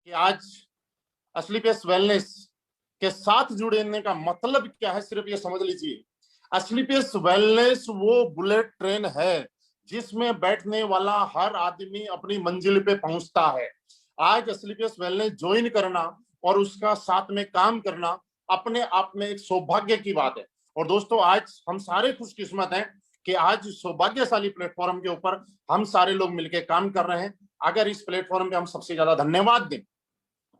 कि आज असली पेस वेलनेस के साथ जुड़ने का मतलब क्या है, सिर्फ ये समझ लीजिए। असली पेस वेलनेस वो बुलेट ट्रेन है जिसमें बैठने वाला हर आदमी अपनी मंजिल पे पहुंचता है। आज असली पेस वेलनेस ज्वाइन करना और उसका साथ में काम करना अपने आप में एक सौभाग्य की बात है। और दोस्तों, आज हम सारे खुशकिस्मत हैं कि आज सौभाग्यशाली प्लेटफॉर्म के ऊपर हम सारे लोग मिलकर काम कर रहे हैं। अगर इस प्लेटफॉर्म पे हम सबसे ज्यादा धन्यवाद दें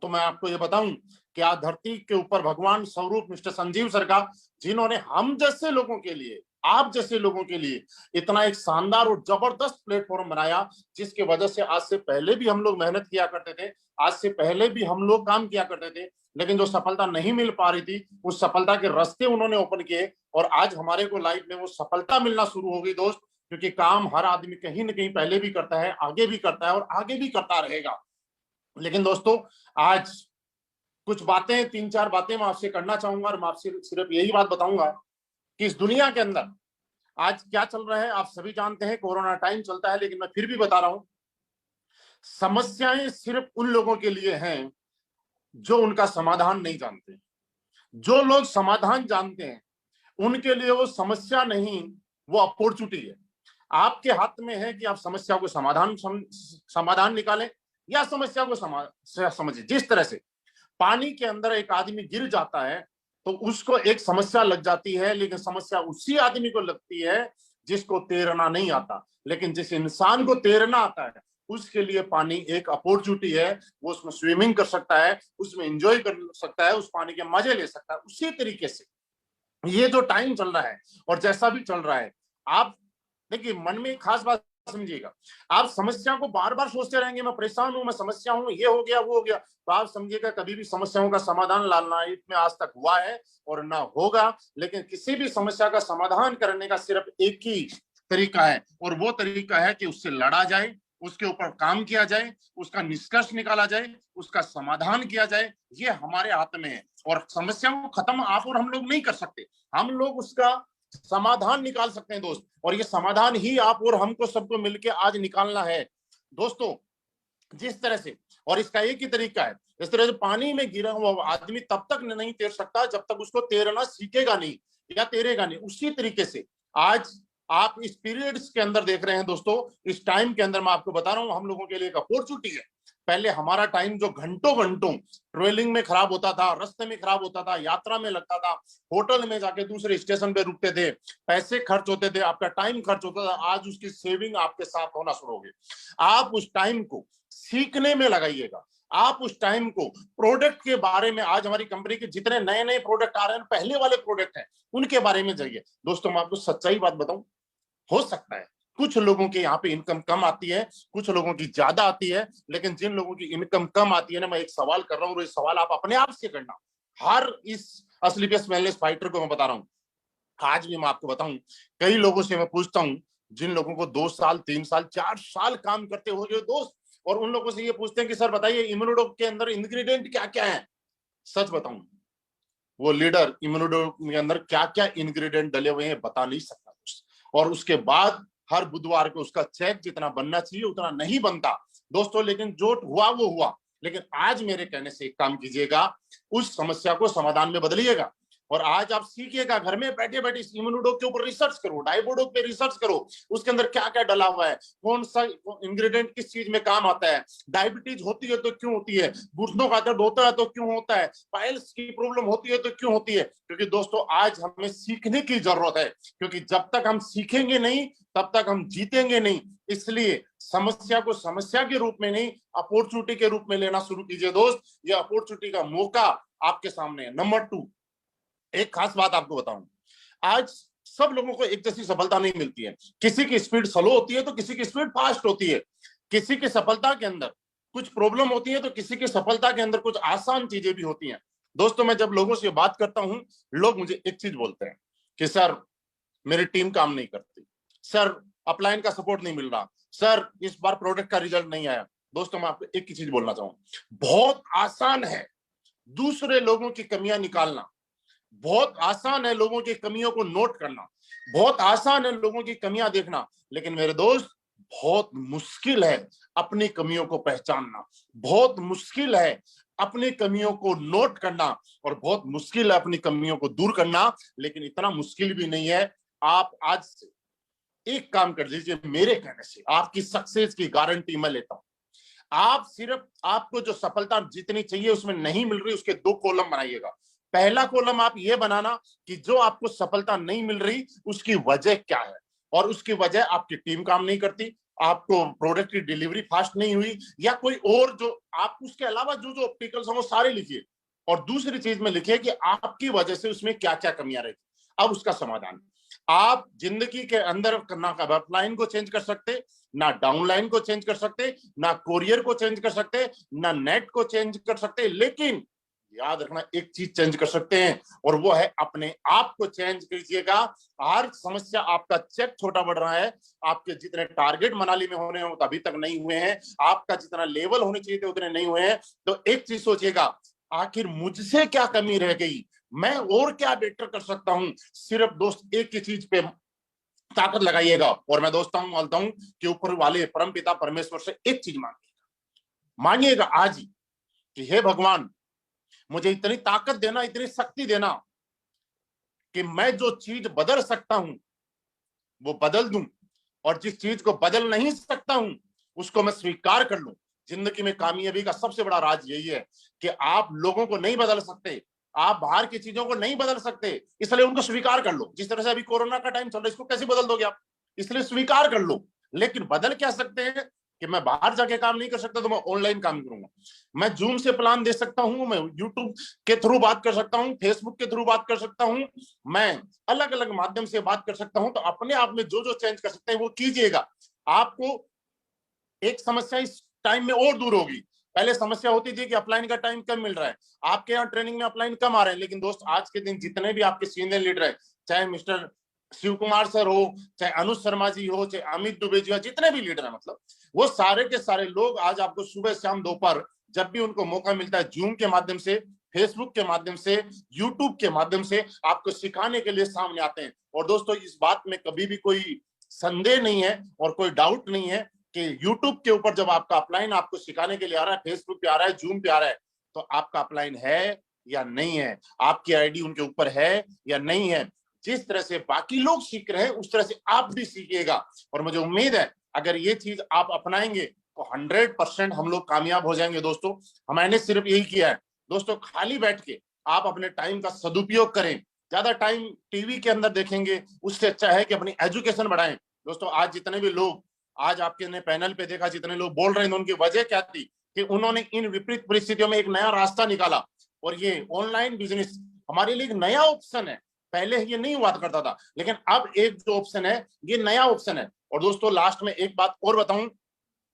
तो मैं आपको ये बताऊं कि आज धरती के ऊपर भगवान स्वरूप मिस्टर संजीव सर का, जिन्होंने हम जैसे लोगों के लिए, आप जैसे लोगों के लिए इतना एक शानदार और जबरदस्त प्लेटफॉर्म बनाया, जिसके वजह से आज से पहले भी हम लोग मेहनत किया करते थे, आज से पहले भी हम लोग काम किया करते थे, लेकिन जो सफलता नहीं मिल पा रही थी, उस सफलता के रास्ते उन्होंने ओपन किए और आज हमारे को लाइफ में वो सफलता मिलना शुरू हो गई दोस्त। क्योंकि काम हर आदमी कहीं ना कहीं पहले भी करता है, आगे भी करता है और आगे भी करता रहेगा। लेकिन दोस्तों, आज कुछ बातें, तीन चार बातें मैं आपसे करना चाहूंगा और मैं आपसे सिर्फ यही बात बताऊंगा कि इस दुनिया के अंदर आज क्या चल रहा है आप सभी जानते हैं। कोरोना टाइम चलता है, लेकिन मैं फिर भी बता रहा हूं, समस्याएं सिर्फ उन लोगों के लिए हैं जो उनका समाधान नहीं जानते। जो लोग समाधान जानते हैं उनके लिए वो समस्या नहीं, वो अपॉर्चुनिटी है। आपके हाथ में है कि आप समस्या को समाधान निकालें या समस्या को समझे। जिस तरह से पानी के अंदर एक आदमी गिर जाता है तो उसको एक समस्या लग जाती है, लेकिन समस्या उसी आदमी को लगती है जिसको तैरना नहीं आता। लेकिन जिस इंसान को तैरना आता है उसके लिए पानी एक अपॉर्चुनिटी है। वो उसमें स्विमिंग कर सकता है, उसमें एंजॉय कर सकता है, उस पानी के मजे ले सकता है। उसी तरीके से ये जो टाइम चल रहा है और जैसा भी चल रहा है, आप देखिए, मन में खास बात समझिएगा। आप समस्या को बार बार सोचते रहेंगे, मैं परेशान हूं, मैं समस्या हूं, ये हो गया, वो हो गया, तो आप समझिएगा कभी भी समस्याओं का समाधान लाइफ में आज तक हुआ है और ना होगा। लेकिन किसी भी समस्या का समाधान करने का सिर्फ एक ही तरीका है, और वो तरीका है कि उससे लड़ा जाए, उसके ऊपर काम किया जाए, उसका निष्कर्ष निकाला जाए, उसका समाधान किया जाए। ये हमारे हाथ में है और समस्या को खत्म आप और हम लोग नहीं कर सकते, हम लोग उसका समाधान निकाल सकते हैं दोस्त। और ये समाधान ही आप और हमको सबको मिलके आज निकालना है दोस्तों। जिस तरह से, और इसका एक ही तरीका है, इस तरह से पानी में गिरा हुआ आदमी तब तक नहीं तैर सकता जब तक उसको तैरना सीखेगा नहीं या तैरेगा नहीं। उसी तरीके से आज आप इस पीरियड्स के अंदर देख रहे हैं दोस्तों, इस टाइम के अंदर मैं आपको बता रहा हूं हम लोगों के लिए एक अपॉर्चुनिटी है। पहले हमारा टाइम जो घंटों घंटों ट्रेवलिंग में खराब होता था, रास्ते में खराब होता था, यात्रा में लगता था, होटल में जाके दूसरे स्टेशन पे रुकते थे, पैसे खर्च होते थे, आपका टाइम खर्च होता था। आज उसकी सेविंग आपके साथ होना शुरू हो गई। आप उस टाइम को सीखने में लगाइएगा, आप उस टाइम को प्रोडक्ट के बारे में, आज हमारी कंपनी के जितने नए नए प्रोडक्ट आ रहे हैं, पहले वाले प्रोडक्ट हैं, उनके बारे में जाइए दोस्तों। मैं आपको सच्चाई बात बताऊं, हो सकता है कुछ लोगों के यहाँ पे इनकम कम आती है, कुछ लोगों की ज्यादा आती है, लेकिन जिन लोगों की इनकम कम आती है ना, मैं एक सवाल कर रहा हूँ, ये सवाल आप अपने आप से करना। हर इस असली बेस्ट वेलनेस फाइटर को मैं बता रहा हूँ, आज भी मैं आपको बताऊं, कई लोगों से मैं पूछता हूं, जिन लोगों को 2 साल 3 साल 4 साल काम करते हो गए दोस्त, और उन लोगों से ये पूछते हैं कि सर बताइए इम्यूनोडोप के अंदर इंग्रेडिएंट क्या क्या है। सच बताऊं, वो लीडर इम्यूनोडोप के अंदर क्या क्या इंग्रेडिएंट डले हुए हैं बता नहीं सकता। और उसके बाद हर बुधवार को उसका चेक जितना बनना चाहिए उतना नहीं बनता दोस्तों। लेकिन जो हुआ वो हुआ। लेकिन आज मेरे कहने से एक काम कीजिएगा, उस समस्या को समाधान में बदलिएगा। और आज आप सीखिएगा, घर में बैठे बैठे इम्यूनोडोप के ऊपर रिसर्च करो, डाइबोडोप पे रिसर्च करो, उसके अंदर क्या क्या डला हुआ है, कौन सा इंग्रेडिएंट किस चीज में काम आता है, डायबिटीज होती है तो क्यों होती है, घुटनों का दर्द होता है तो क्यों होता है, पाइल्स की प्रॉब्लम होती है तो क्यों होती है। क्योंकि दोस्तों आज हमें सीखने की जरूरत है, क्योंकि जब तक हम सीखेंगे नहीं तब तक हम जीतेंगे नहीं। इसलिए समस्या को समस्या के रूप में नहीं, अपॉर्चुनिटी के रूप में लेना शुरू कीजिए दोस्त। ये अपॉर्चुनिटी का मौका आपके सामने है। नंबर 2, एक खास बात आपको बताऊं, आज सब लोगों को एक जैसी सफलता नहीं मिलती है। किसी की स्पीड स्लो होती है तो किसी की स्पीड फास्ट होती है। किसी की सफलता के अंदर कुछ प्रॉब्लम होती है तो किसी की सफलता के अंदर कुछ आसान चीजें भी होती हैं। दोस्तों, मैं जब लोगों से बात करता हूं, लोग मुझे एक चीज बोलते हैं कि सर मेरी टीम काम नहीं करती, सर अपलाइन का सपोर्ट नहीं मिल रहा, सर इस बार प्रोडक्ट का रिजल्ट नहीं आया। दोस्तों, मैं आपको एक ही चीज बोलना चाहूँ, बहुत आसान है दूसरे लोगों की कमियां निकालना, बहुत आसान है लोगों की कमियों को नोट करना, बहुत आसान है लोगों की कमियां देखना। लेकिन मेरे दोस्त, बहुत मुश्किल है अपनी कमियों को पहचानना, बहुत मुश्किल है अपनी कमियों को नोट करना, और बहुत मुश्किल है अपनी कमियों को दूर करना। लेकिन इतना मुश्किल भी नहीं है। आप आज से एक काम कर लीजिए, मेरे कहने से आपकी सक्सेस की गारंटी मैं लेता हूं। आप सिर्फ, आपको जो सफलता जितनी चाहिए उसमें नहीं मिल रही, उसके 2 कॉलम बनाइएगा। पहला कॉलम आप ये बनाना कि जो आपको सफलता नहीं मिल रही उसकी वजह क्या है, और उसकी वजह आपकी टीम काम नहीं करती, आपको प्रोडक्ट की डिलीवरी फास्ट नहीं हुई, या कोई और जो आप, उसके अलावा जो जो ऑब्स्टिकल्स हैं वो सारे लिखिए। और दूसरी चीज में लिखिए कि आपकी वजह से उसमें क्या क्या कमियां रही, अब उसका समाधान। आप जिंदगी के अंदर ना अपलाइन को चेंज कर सकते, ना डाउनलाइन को चेंज कर सकते, ना कोरियर को चेंज कर सकते, ना नेट को चेंज कर सकते, लेकिन याद रखना एक चीज चेंज कर सकते हैं, और वो है अपने आप को चेंज कीजिएगा। हर समस्या, आपका चेक छोटा बढ़ रहा है, आपके जितने टारगेट मनाली में होने हो अभी तक नहीं हुए हैं, आपका जितना लेवल होने चाहिए थे उतने नहीं हुए हैं, तो एक चीज सोचिएगा, आखिर मुझसे क्या कमी रह गई, मैं और क्या बेटर कर सकता हूं। सिर्फ दोस्त एक ही चीज पे ताकत लगाइएगा, और मैं दोस्तों बोलता हूं कि ऊपर वाले परम पिता परमेश्वर से एक चीज मांगिएगा आज ही, कि हे भगवान, मुझे इतनी ताकत देना, इतनी शक्ति देना कि मैं जो चीज बदल सकता हूं वो बदल दूं, और जिस चीज को बदल नहीं सकता हूं उसको मैं स्वीकार कर लूं। जिंदगी में कामयाबी का सबसे बड़ा राज यही है कि आप लोगों को नहीं बदल सकते, आप बाहर की चीजों को नहीं बदल सकते, इसलिए उनको स्वीकार कर लो। जिस तरह से अभी कोरोना का टाइम चल रहा है, इसको कैसे बदल दोगे आप, इसलिए स्वीकार कर लो। लेकिन बदल क्या सकते हैं कि मैं बाहर जाके काम नहीं कर सकता तो मैं ऑनलाइन काम करूंगा, मैं जूम से प्लान दे सकता हूं, मैं यूट्यूब के थ्रू बात कर सकता हूं, फेसबुक के थ्रू बात कर सकता हूं, मैं अलग अलग माध्यम से बात कर सकता हूं। तो अपने आप में जो जो चेंज कर सकते हैं वो कीजिएगा। आपको एक समस्या इस टाइम में और दूर होगी। पहले समस्या होती थी कि अपलाइन का टाइम कम मिल रहा है, आपके यहाँ ट्रेनिंग में अपलाइन कम आ रहे हैं, लेकिन दोस्त आज के दिन जितने भी आपके सीनियर लीडर है, चाहे मिस्टर शिव कुमार सर हो, चाहे अनुज शर्मा जी हो, चाहे अमित दुबे जी हो, जितने भी लीडर है, मतलब वो सारे के सारे लोग आज आपको सुबह शाम दोपहर जब भी उनको मौका मिलता है, जूम के माध्यम से, फेसबुक के माध्यम से, यूट्यूब के माध्यम से आपको सिखाने के लिए सामने आते हैं। और दोस्तों इस बात में कभी भी कोई संदेह नहीं है और कोई डाउट नहीं है कि YouTube के ऊपर जब आपका अपलाइन आपको सिखाने के लिए आ रहा है, फेसबुक पे आ रहा है, जूम पे आ रहा है, तो आपका अपलाइन है या नहीं है, आपकी आईडी उनके ऊपर है या नहीं है। जिस तरह से बाकी लोग सीख रहे हैं उस तरह से आप भी सीखिएगा, और मुझे उम्मीद है अगर ये चीज आप अपनाएंगे तो 100% हम लोग कामयाब हो जाएंगे। दोस्तों मैंने सिर्फ यही किया है दोस्तों, खाली बैठ के आप अपने टाइम का सदुपयोग करें। ज्यादा टाइम टीवी के अंदर देखेंगे उससे अच्छा है कि अपनी एजुकेशन बढ़ाएं। दोस्तों आज जितने भी लोग, आज आपके ने पैनल पे देखा जितने लोग बोल रहे हैं, उनकी वजह क्या थी कि उन्होंने इन विपरीत परिस्थितियों में एक नया रास्ता निकाला, और ये ऑनलाइन बिजनेस हमारे लिए एक नया ऑप्शन है। पहले ये नहीं हुआ करता था, लेकिन अब एक जो ऑप्शन है ये नया ऑप्शन है। और दोस्तों लास्ट में एक बात और बताऊं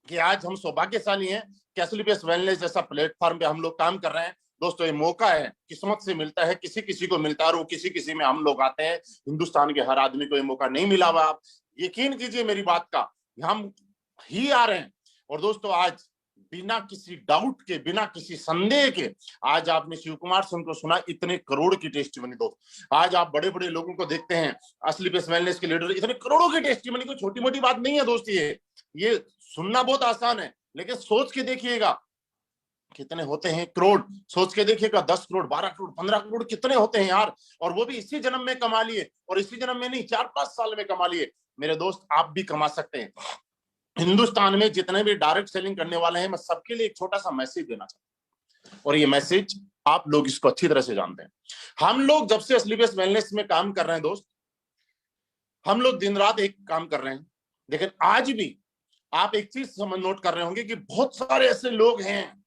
कि आज हम सौभाग्यशाली हैं कि एसलीपीएस वेलनेस जैसा प्लेटफॉर्म पे हम लोग काम कर रहे हैं। दोस्तों ये मौका है, किस्मत से मिलता है, किसी किसी को मिलता है, और वो किसी किसी में हम लोग आते हैं। हिंदुस्तान के हर आदमी को ये मौका नहीं मिला हुआ। आप यकीन कीजिए मेरी बात का, हम ही आ रहे हैं। और दोस्तों आज बिना किसी डाउट के, बिना किसी संदेह के, आज आपने शिव कुमार सिंह को सुना, इतने करोड़ की टेस्टिमनी। दोस्त आज आप बड़े बड़े लोगों को देखते हैं, एसलीपीएस वेलनेस के लीडर, इतने करोड़ों की टेस्टिमनी, कोई छोटी मोटी बात नहीं है दोस्त। ये सुनना बहुत आसान है, लेकिन सोच के देखिएगा कितने होते हैं करोड़। सोच के देखिएगा 10 करोड़, 12 करोड़, 15 करोड़ कितने होते हैं यार, और वो भी इसी जन्म में कमा लिए, और इसी जन्म में नहीं 4-5 साल में कमा लिए। मेरे दोस्त आप भी कमा सकते हैं। हिंदुस्तान में जितने भी डायरेक्ट सेलिंग करने वाले हैं, मैं सबके लिए एक छोटा सा मैसेज देना चाहता हूं, और ये मैसेज आप लोग इसको अच्छी तरह से जानते हैं। हम लोग जब से एसलीपीएस वेलनेस में काम कर रहे हैं दोस्त, हम लोग दिन रात एक काम कर रहे हैं, लेकिन आज भी आप एक चीज समझ नोट कर रहे होंगे कि बहुत सारे ऐसे लोग हैं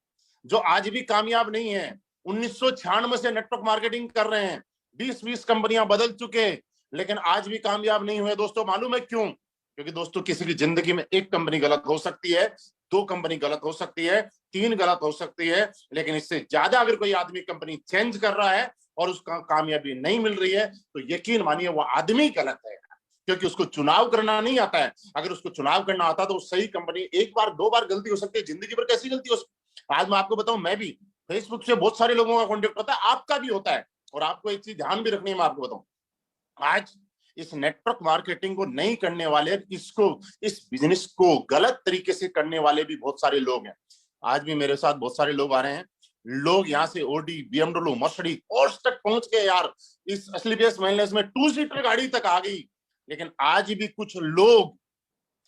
जो आज भी कामयाब नहीं है। 1996 से नेटवर्क मार्केटिंग कर रहे हैं, 20-20 कंपनियां बदल चुके, लेकिन आज भी कामयाब नहीं हुए। दोस्तों मालूम है क्यों? क्योंकि दोस्तों किसी की जिंदगी में एक कंपनी गलत हो सकती है, 2 कंपनी गलत हो सकती है, 3 गलत हो सकती है, लेकिन इससे ज्यादा अगर कोई आदमी कंपनी चेंज कर रहा है और उसका कामयाबी नहीं मिल रही है, तो यकीन मानिए वो आदमी गलत है, क्योंकि उसको चुनाव करना नहीं आता है। अगर उसको चुनाव करना आता तो सही कंपनी, एक बार 2 बार गलती हो सकती है, जिंदगी भर कैसी गलती हो सकती। आज मैं आपको बताऊं, मैं भी फेसबुक से बहुत सारे लोगों का कॉन्टेक्ट होता है, आपका भी होता है, और आपको एक चीज ध्यान भी रखनी है, मैं आपको बताऊं, आज इस नेटवर्क मार्केटिंग को नहीं करने वाले, इस बिजनेस को गलत तरीके से करने वाले भी बहुत सारे लोग हैं। आज भी मेरे साथ बहुत सारे लोग आ रहे हैं, लोग यहाँ से ओडी, बीएमडब्ल्यू, मर्सिडीज, पोर्श तक पहुंच गए यार, इस असलीपियस वेलनेस में 2 सीटर गाड़ी तक आ गई। लेकिन आज भी कुछ लोग,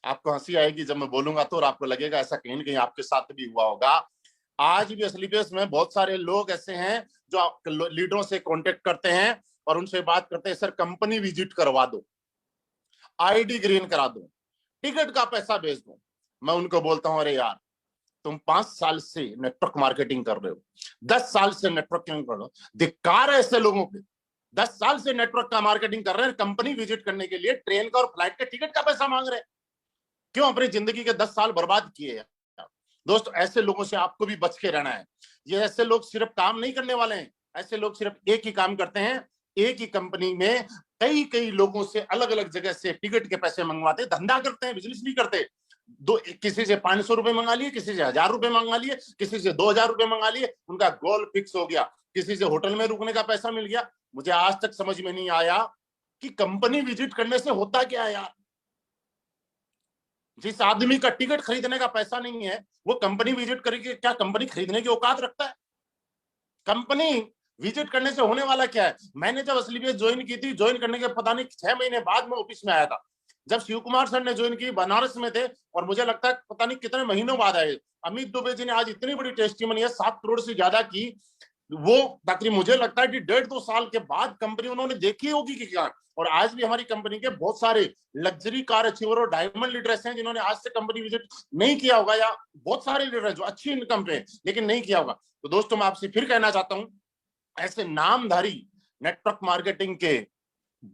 आपको हंसी आएगी जब मैं बोलूंगा तो, और आपको लगेगा ऐसा कहीं ना कहीं आपके साथ भी हुआ होगा, आज भी असलीपियस में बहुत सारे लोग ऐसे हैं जो लीडरों से कांटेक्ट करते हैं और उनसे बात करते हैं, सर कंपनी विजिट करवा दो, आईडी ग्रीन करा दो, टिकट का पैसा भेज दो। मैं उनको बोलता हूं, अरे यार तुम 5 साल से नेटवर्क मार्केटिंग कर रहे हो, 10 साल से नेटवर्किंग कर रहे हो, धिक्कार है ऐसे लोगों पे। 10 साल से नेटवर्क का मार्केटिंग कर रहे हैं, कंपनी विजिट करने के लिए ट्रेन का और फ्लाइट के टिकट का पैसा मांग रहे हैं। क्यों अपनी जिंदगी के 10 साल बर्बाद किए यार? दोस्तों ऐसे लोगों से आपको भी बच के रहना है। ये ऐसे लोग सिर्फ काम नहीं करने वाले हैं, ऐसे लोग सिर्फ एक ही काम करते हैं, एक ही कंपनी में कई कई लोगों से अलग अलग जगह से टिकट के पैसे मंगवाते, धंधा करते हैं, बिजनेस नहीं करते। किसी से 500 रुपए मंगा लिए, किसी से 1000 रुपए मंगा लिए, किसी से 2000 रुपए मंगा लिए, उनका गोल फिक्स हो गया। किसी से होटल में रुकने का पैसा मिल गया। मुझे आज तक समझ में नहीं आया कि कंपनी विजिट करने से होता क्या है यार। जिस आदमी का टिकट खरीदने का पैसा नहीं है, वो कंपनी विजिट करके क्या कंपनी खरीदने की औकात रखता है? कंपनी विजिट करने से होने वाला क्या है? मैंने जब असलीपियस ज्वाइन की थी, ज्वाइन करने के पता नहीं 6 महीने बाद में ऑफिस में आया था। जब शिव कुमार सर ने ज्वाइन की, बनारस में थे, और मुझे लगता है पता नहीं कितने महीनों बाद आए। अमित दुबे जी ने आज इतनी बड़ी टेस्टिमनी है, 7 करोड़ से ज्यादा की, वो ताकि मुझे लगता है कि 1.5-2 साल के बाद कंपनी उन्होंने देखी होगी कि क्या। और आज भी हमारी कंपनी के बहुत सारे लग्जरी कार अचीवर और डायमंड लीडर्स हैं जिन्होंने आज से कंपनी विजिट नहीं किया होगा, या बहुत सारे लीडर जो अच्छी इनकम पे लेकिन नहीं किया होगा। तो दोस्तों मैं आपसे फिर कहना चाहता हूं, ऐसे नामधारी नेटवर्क मार्केटिंग के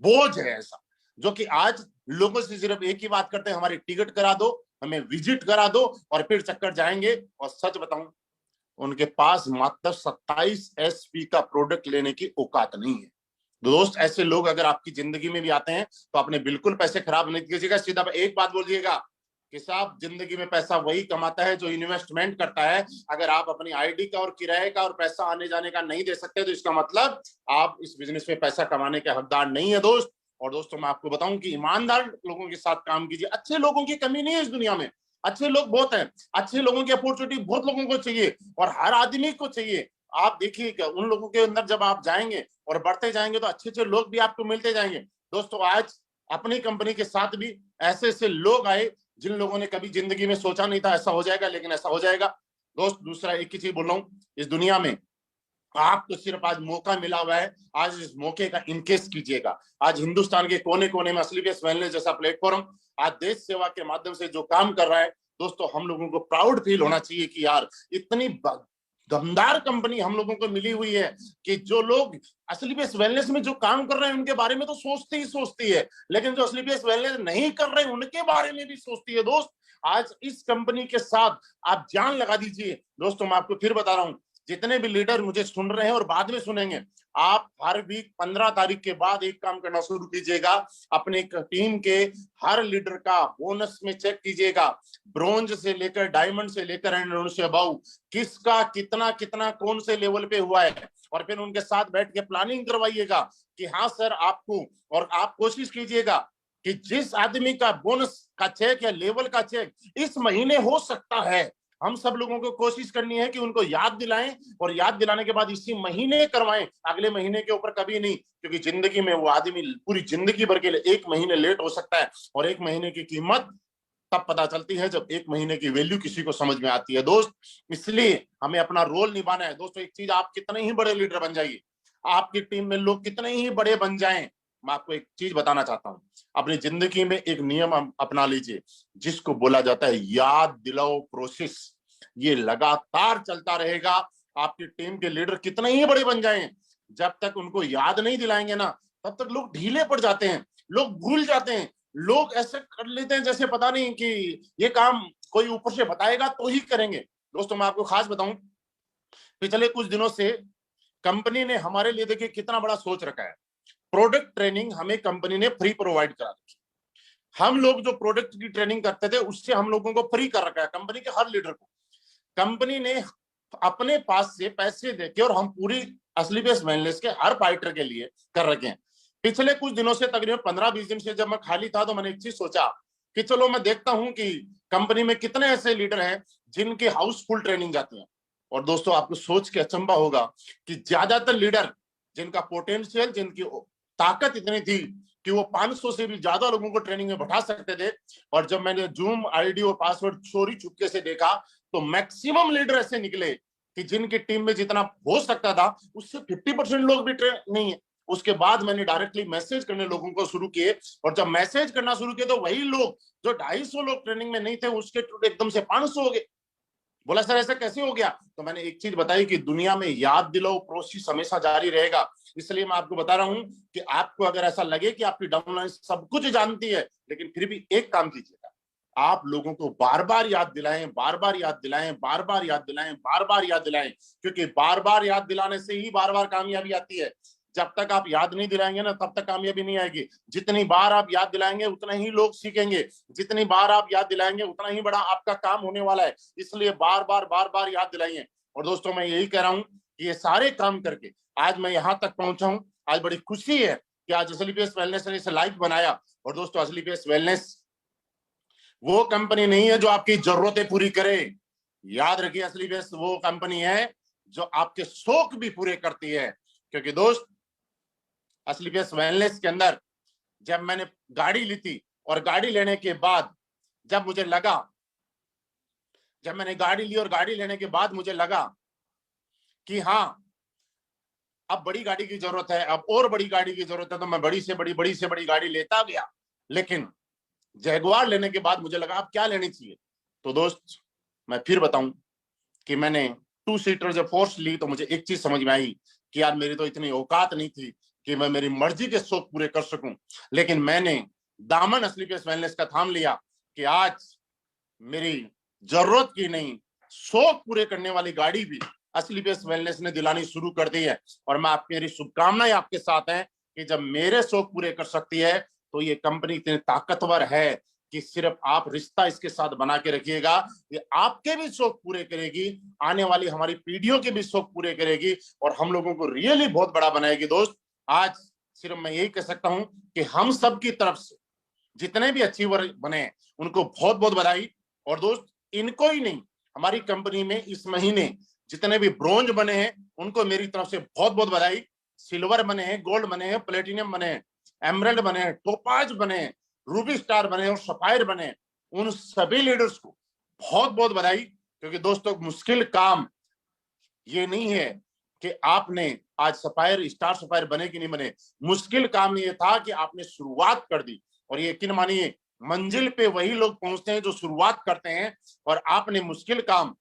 बोझ है ऐसा, जो कि आज लोगों से सिर्फ एक ही बात करते हैं, हमारी टिकट करा दो, हमें विजिट करा दो, और फिर चक्कर जाएंगे। और सच बताऊं, उनके पास मात्र 27 एसपी का प्रोडक्ट लेने की औकात नहीं है। दोस्त ऐसे लोग अगर आपकी जिंदगी में भी आते हैं तो आपने बिल्कुल पैसे खराब नहीं कीजिएगा। सीधा एक बात बोलिएगा कि साहब जिंदगी में पैसा वही कमाता है जो इन्वेस्टमेंट करता है। अगर आप अपनी आईडी का और किराए का और पैसा आने जाने का नहीं दे सकते, तो इसका मतलब आप इस बिजनेस में पैसा कमाने के हकदार नहीं है दोस्त। और दोस्तों मैं आपको बताऊं कि ईमानदार लोगों के साथ काम कीजिए। अच्छे लोगों की कमी नहीं है इस दुनिया में, अच्छे लोग बहुत हैं, अच्छे लोगों की अपॉर्चुनिटी बहुत लोगों को चाहिए, और हर आदमी को चाहिए। आप देखिए उन लोगों के अंदर जब आप जाएंगे और बढ़ते जाएंगे तो अच्छे अच्छे लोग भी आपको मिलते जाएंगे। दोस्तों आज अपनी कंपनी के साथ भी ऐसे ऐसे लोग आए जिन लोगों ने कभी जिंदगी में सोचा नहीं था ऐसा हो जाएगा, लेकिन ऐसा हो जाएगा। दोस्त दूसरा एक ही चीज बोल रहा हूं, इस दुनिया में आपको सिर्फ आज मौका मिला हुआ है, आज इस मौके का इनकेस कीजिएगा। आज हिंदुस्तान के कोने कोने में असलीपियस वेलनेस जैसा प्लेटफॉर्म आज देश सेवा के माध्यम से जो काम कर रहा है, दोस्तों हम लोगों को प्राउड फील होना चाहिए कि यार इतनी दमदार कंपनी हम लोगों को मिली हुई है कि जो लोग असलीपियस वेलनेस में जो काम कर रहे हैं उनके बारे में तो सोचती ही सोचती है, लेकिन जो असलीपियस वेलनेस नहीं कर रहे हैं उनके बारे में भी सोचती है। दोस्त आज इस कंपनी के साथ आप जान लगा दीजिए। दोस्तों मैं आपको फिर बता रहा हूं, जितने भी लीडर मुझे सुन रहे हैं और बाद में सुनेंगे, आप हर वीक 15 तारीख के बाद एक काम करना शुरू कीजिएगा, अपने टीम के हर लीडर का बोनस में चेक कीजिएगा, ब्रोंज से लेकर डायमंड से लेकर एंड से अबव किसका कितना कितना कौन से लेवल पे हुआ है, और फिर उनके साथ बैठ के प्लानिंग करवाइएगा कि हाँ सर आपको, और आप कोशिश कीजिएगा कि जिस आदमी का बोनस का चेक या लेवल का चेक इस महीने हो सकता है, हम सब लोगों को कोशिश करनी है कि उनको याद दिलाएं, और याद दिलाने के बाद इसी महीने करवाएं, अगले महीने के ऊपर कभी नहीं। क्योंकि जिंदगी में वो आदमी पूरी जिंदगी भर के लिए 1 महीने लेट हो सकता है, और 1 महीने की कीमत तब पता चलती है जब 1 महीने की वैल्यू किसी को समझ में आती है। दोस्त इसलिए हमें अपना रोल निभाना है। दोस्तों एक चीज, आप कितने ही बड़े लीडर बन जाइए, आपकी टीम में लोग कितने ही बड़े बन जाएं, मैं आपको एक चीज बताना चाहता हूं, अपनी जिंदगी में एक नियम अपना लीजिए जिसको बोला जाता है याद दिलाओ प्रोसेस। ये लगातार चलता रहेगा। आपकी टीम के लीडर कितने ही बड़े बन जाएं, जब तक उनको याद नहीं दिलाएंगे ना, तब तक लोग ढीले पड़ जाते हैं, लोग भूल जाते हैं, लोग ऐसे कर लेते हैं जैसे पता नहीं कि ये काम कोई ऊपर से बताएगा तो ही करेंगे। दोस्तों मैं आपको खास बताऊं, पिछले कुछ दिनों से कंपनी ने हमारे लिए देखिए कितना बड़ा सोच रखा है। प्रोडक्ट ट्रेनिंग हमें कंपनी ने फ्री प्रोवाइड करा रखी। हम लोग जो प्रोडक्ट की ट्रेनिंग करते थे उससे हम लोगों को फ्री कर रखा है कंपनी के हर लीडर को। कंपनी ने अपने पास से पैसे देके, और हम पूरी असलीपियस वेलनेस के हर फाइटर के लिए कर रखे हैं। पिछले कुछ दिनों से, तकरीबन 15-20 दिन से जब मैं खाली था, तो मैंने एक चीज सोचा कि चलो मैं देखता हूं कि कंपनी में कितने ऐसे लीडर हैं जिनकी हाउसफुल ट्रेनिंग जाती है। और दोस्तों, आपको सोच के अचंभा होगा कि ज्यादातर लीडर जिनका पोटेंशियल, जिनकी ताकत इतनी थी कि वो 500 से भी ज्यादा लोगों को ट्रेनिंग में बैठा सकते थे, और जब मैंने जूम आईडी और पासवर्ड चोरी चुपके से देखा, तो मैक्सिमम लीडर ऐसे निकले कि जिनकी टीम में जितना हो सकता था उससे 50% लोग भी ट्रेन नहीं है। उसके बाद मैंने डायरेक्टली मैसेज करने लोगों को शुरू किए, और जब मैसेज करना शुरू किए तो वही लोग जो 250 लोग ट्रेनिंग में नहीं थे, उसके एकदम से 500 हो गए। बोला सर ऐसा कैसे हो गया? तो मैंने एक चीज बताई कि दुनिया में याद दिलाओ प्रोसेस हमेशा जारी रहेगा। इसलिए मैं आपको बता रहा हूं कि आपको अगर ऐसा लगे कि आपकी डाउनलाइन सब कुछ जानती है, लेकिन फिर भी एक काम कीजिएगा, आप लोगों को बार बार याद दिलाएं, बार बार याद दिलाएं, बार बार याद दिलाएं, बार बार याद दिलाएं, क्योंकि बार बार याद दिलाने से ही बार बार कामयाबी आती है। जब तक आप याद नहीं दिलाएंगे ना, तब तक कामयाबी नहीं आएगी। जितनी बार आप याद दिलाएंगे उतना ही लोग सीखेंगे, जितनी बार आप याद दिलाएंगे उतना ही बड़ा आपका काम होने वाला है। इसलिए बार बार याद दिलाइए। और दोस्तों, मैं यही कह रहा हूं कि ये सारे काम करके आज मैं यहां तक पहुंचा हूं। आज बड़ी खुशी है कि आज असली पेस वेलनेस ने इसे लाइव बनाया। और दोस्तों, असली पेस वेलनेस वो कंपनी नहीं है जो आपकी जरूरतें पूरी करे। याद रखिए, असली पेस वो कंपनी है जो आपके शौक भी पूरे करती है। क्योंकि दोस्त, असली पेस वेलनेस के अंदर जब मैंने गाड़ी ली थी, और गाड़ी लेने के बाद जब मुझे लगा, जब मैंने गाड़ी ली और गाड़ी लेने के बाद मुझे लगा कि हाँ, अब बड़ी गाड़ी की जरूरत है, अब और बड़ी गाड़ी की जरूरत है, तो मैं बड़ी से बड़ी गाड़ी लेता गया। लेकिन जैगुआर लेने के बाद मुझे लगा अब क्या लेनी चाहिए। तो दोस्त, मैं फिर बताऊं कि मैंने 2 सीटर जब फोर्स ली, तो मुझे एक चीज समझ में आई कि यार मेरी तो इतनी औकात नहीं थी कि मैं मेरी मर्जी के शौक पूरे कर सकूं। लेकिन मैंने दामन असली पेस वेलनेस का थाम लिया कि आज मेरी जरूरत की नहीं, शौक पूरे करने वाली गाड़ी भी असली पेस वेलनेस ने दिलानी शुरू कर दी है। और मैं आपकी, मेरी शुभकामनाएं आपके साथ हैं कि जब मेरे शौक पूरे कर सकती है, तो ये कंपनी इतनी ताकतवर है कि सिर्फ आप रिश्ता इसके साथ बना के रखिएगा, ये आपके भी शौक पूरे करेगी, आने वाली हमारी पीढ़ियों के भी शौक पूरे करेगी, और हम लोगों को रियली बहुत बड़ा बनाएगी। दोस्त, आज सिर्फ मैं यही कह सकता हूं कि हम सब की तरफ से जितने भी अचीवर बने उनको बहुत बहुत बधाई। और दोस्त, इनको ही नहीं, हमारी कंपनी में इस महीने जितने भी ब्रोंज बने हैं उनको मेरी तरफ से बहुत बहुत बधाई। सिल्वर बने हैं, गोल्ड बने हैं, प्लेटिनियम बने हैं, एमरल्ड बने हैं, टोपाज बने हैं, रूबी स्टार बने और सफायर बने, उन सभी लीडर्स को बहुत बहुत बधाई। क्योंकि दोस्तों, मुश्किल काम ये नहीं है कि आपने आज सफायर, स्टार सफायर बने कि नहीं बने, मुश्किल काम ये था कि आपने शुरुआत कर दी। और यकीन मानिए, मंजिल पे वही लोग पहुंचते हैं जो शुरुआत करते हैं, और आपने मुश्किल काम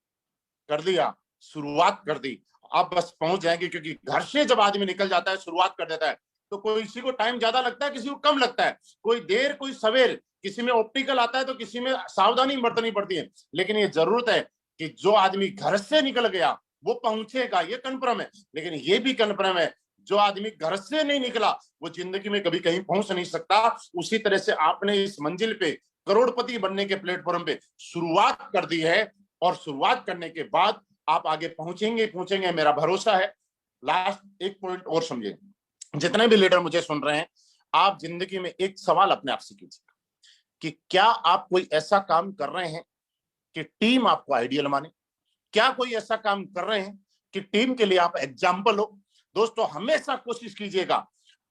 कर दिया, शुरुआत कर दी, आप बस पहुंच जाएंगे। क्योंकि घर से जब आदमी निकल जाता है, शुरुआत कर देता है, तो कोई किसी को टाइम ज्यादा लगता है, किसी को कम लगता है, कोई देर कोई सवेर, किसी में ऑप्टिकल आता है तो किसी में सावधानी बरतनी पड़ती है। लेकिन ये जरूरत है कि जो आदमी घर से निकल गया वो पहुंचेगा, ये कन्फर्म है। लेकिन ये भी कन्फर्म है, जो आदमी घर से नहीं निकला वो जिंदगी में कभी कहीं पहुंच नहीं सकता। उसी तरह से आपने इस मंजिल पे, करोड़पति बनने के प्लेटफॉर्म पे शुरुआत कर दी है, और शुरुआत करने के बाद आप आगे पहुंचेंगे पहुंचेंगे, मेरा भरोसा है। लास्ट एक पॉइंट और समझिए, जितने भी लीडर मुझे सुन रहे हैं, आप जिंदगी में एक सवाल अपने आप से कीजिए कि क्या आप कोई ऐसा काम कर रहे हैं कि टीम आपको आइडियल माने? क्या कोई ऐसा काम कर रहे हैं कि टीम के लिए आप एग्जाम्पल हो? दोस्तों, हमेशा कोशिश कीजिएगा,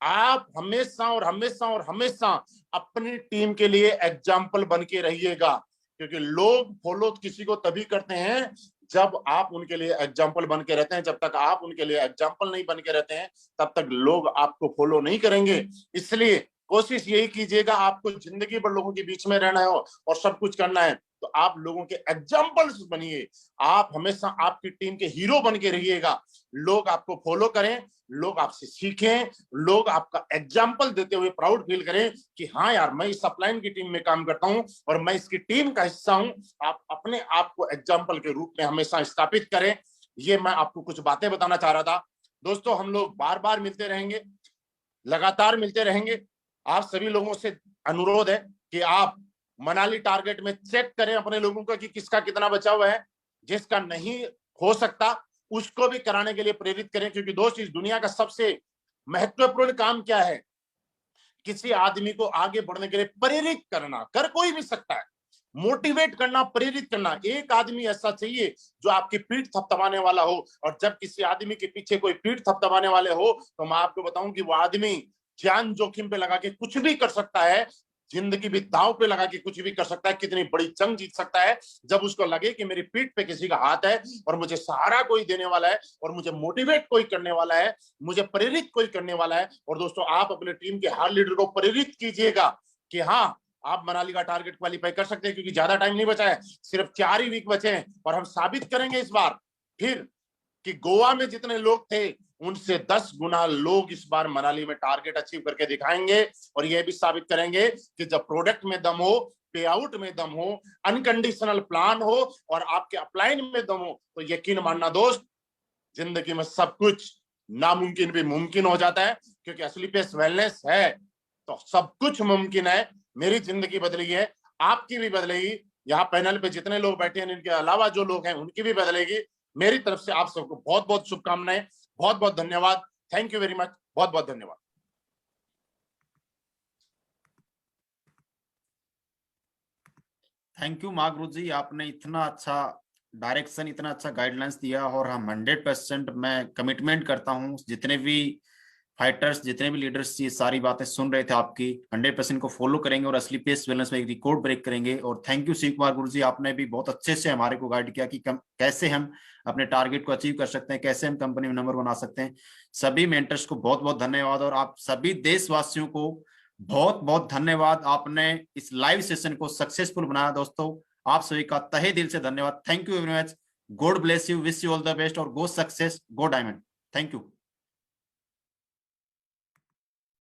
आप हमेशा और हमेशा और हमेशा अपनी टीम के लिए एग्जाम्पल बन के रहिएगा। क्योंकि लोग फॉलो किसी को तभी करते हैं जब आप उनके लिए एग्जाम्पल बन के रहते हैं। जब तक आप उनके लिए एग्जाम्पल नहीं बन के रहते हैं, तब तक लोग आपको फॉलो नहीं करेंगे। इसलिए कोशिश यही कीजिएगा, आपको जिंदगी भर लोगों के बीच में रहना है और सब कुछ करना है, तो आप लोगों के एग्जाम्पल्स बनिए। आप हमेशा आपकी टीम के हीरो बन के रहिएगा। लोग आपको फॉलो करें, लोग आपसे सीखें, लोग आपका एग्जाम्पल देते हुए प्राउड फील करें कि हाँ यार, मैं इस अपलाइन की टीम में काम करता हूं और मैं इसकी टीम का हिस्सा हूं। आप अपने आप को एग्जाम्पल के रूप में हमेशा स्थापित करें। ये मैं आपको कुछ बातें बताना चाह रहा था। दोस्तों, हम लोग बार बार मिलते रहेंगे, लगातार मिलते रहेंगे। आप सभी लोगों से अनुरोध है कि आप मनाली टारगेट में चेक करें अपने लोगों का कि किसका कितना बचा हुआ है। जिसका नहीं हो सकता उसको भी कराने के लिए प्रेरित करें। क्योंकि दोस्त, इस दुनिया का सबसे महत्वपूर्ण काम क्या है? किसी आदमी को आगे बढ़ने के लिए प्रेरित करना, कर कोई भी सकता है, मोटिवेट करना, प्रेरित करना। एक आदमी ऐसा चाहिए जो आपकी पीठ थपथपाने वाला हो, और जब किसी आदमी के पीछे कोई पीठ थपथपाने वाले हो तो मैं आपको बताऊं कि वो आदमी जान जोखिम पे लगा के कुछ भी कर सकता है, जिंदगी भी दांव पे लगा के कुछ भी कर सकता है, कितनी बड़ी जंग जीत सकता है, जब उसको लगे कि मेरी पीठ पे किसी का हाथ है और मुझे सहारा कोई देने वाला है, और मुझे मोटिवेट कोई करने वाला है, मुझे प्रेरित कोई करने वाला है। और दोस्तों, आप अपने टीम के हर लीडर को प्रेरित कीजिएगा कि हाँ, आप मनाली का टारगेट क्वालिफाई कर सकते हैं, क्योंकि ज्यादा टाइम नहीं बचा है, सिर्फ 4 ही वीक बचे हैं, और हम साबित करेंगे इस बार फिर कि गोवा में जितने लोग थे उनसे 10 गुना लोग इस बार मनाली में टारगेट अचीव करके दिखाएंगे। और यह भी साबित करेंगे कि जब प्रोडक्ट में दम हो, पे आउट में दम हो, अनकंडीशनल प्लान हो और आपके अपलाइन में दम हो, तो यकीन मानना दोस्त, जिंदगी में सब कुछ नामुमकिन भी मुमकिन हो जाता है। क्योंकि असली पेस वेलनेस है तो सब कुछ मुमकिन है। मेरी जिंदगी बदली है, आपकी भी बदलेगी, यहाँ पैनल पे जितने लोग बैठे हैं इनके अलावा जो लोग हैं उनकी भी बदलेगी। मेरी तरफ से आप सबको बहुत बहुत शुभकामनाएं, बहुत बहुत धन्यवाद। थैंक यू वेरी मच, बहुत बहुत धन्यवाद। थैंक यू महागुरु जी, आपने इतना अच्छा डायरेक्शन, इतना अच्छा गाइडलाइंस दिया, और हम 100% मैं कमिटमेंट करता हूँ, जितने भी फाइटर्स, जितने भी लीडर्स ये सारी बातें सुन रहे थे आपकी, 100% को फॉलो करेंगे और असली पेस वेलनेस में एक रिकॉर्ड ब्रेक करेंगे। और थैंक यू शिव कुमार गुरु जी, आपने भी बहुत अच्छे से हमारे को गाइड किया कि कैसे हम अपने टारगेट को अचीव कर सकते हैं, कैसे हम कंपनी में नंबर बना सकते हैं। सभी मेंटर्स को बहुत बहुत धन्यवाद, और आप सभी देशवासियों को बहुत बहुत धन्यवाद। आपने इस लाइव सेशन को सक्सेसफुल बनाया दोस्तों, आप सभी का तहे दिल से धन्यवाद। Thank you very much, god bless you, wish you all the best, और go success, go diamond. Thank you.